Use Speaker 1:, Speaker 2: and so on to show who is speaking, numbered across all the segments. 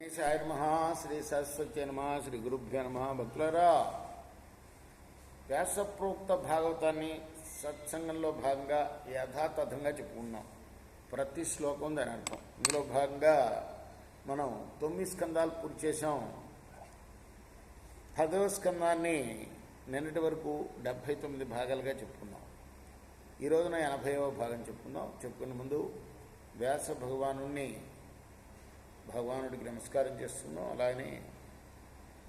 Speaker 1: సాయి నమః శ్రీ సరస్వతి నమః శ్రీ గురుభ్యో నమః. భక్తులారా, వ్యాసప్రోక్త భాగవతాన్ని సత్సంగంలో భాగంగా యథాతథంగా చెప్పుకున్నాం. ప్రతి శ్లోకం దాని అర్థం. ఇందులో భాగంగా మనం 9 స్కందాలు పూర్తి చేసాం. 10వ స్కందాన్ని నిన్నటి వరకు 79 భాగాలుగా చెప్పుకున్నాం. ఈ రోజున 80వ భాగం చెప్పుకున్నాం. చెప్పుకునే ముందు వ్యాస భగవానుడికి నమస్కారం చేస్తున్నాం. అలానే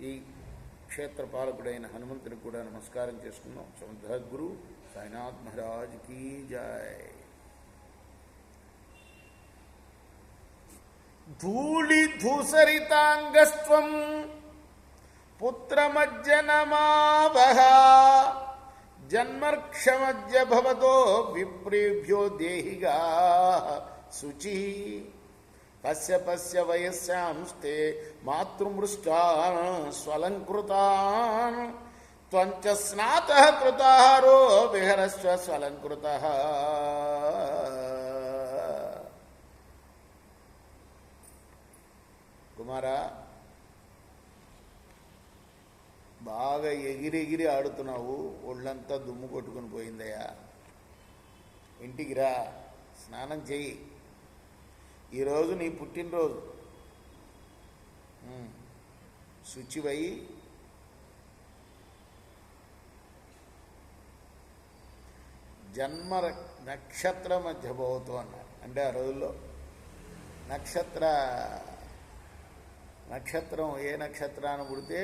Speaker 1: ఈ క్షేత్ర పాలకుడైన హనుమంతుడికి కూడా నమస్కారం చేసుకున్నాం. సద్గురు సాయినాథ్ మహారాజ్ కీ జై. ధూళి ధూసరితాంగస్త్వం పుత్రమజ్జనమావహ జన్మర్క్షమజ్జ భవతో విప్రేభ్యో దేహిగా శుచి పశ్య పశ్య వయస్యాంస్తే మాతృమృష్టాన్ స్వలంకృతాన్ త్వంచ స్నాతః కృతాహారో విహరస్వ స్వలంకృతః. కుమారా, బాగా ఎగిరెగిరి ఆడుతున్నావు, ఒళ్ళంతా దుమ్ము కొట్టుకుని పోయిందయ్యా. ఇంటికి రా, స్నానం చెయ్యి. ఈరోజు నీ పుట్టినరోజు. శుచివై జన్మ నక్షత్ర మధ్య భవతు అన్నారు. అంటే ఆ రోజుల్లో నక్షత్రం ఏ నక్షత్రాన్ని పుడితే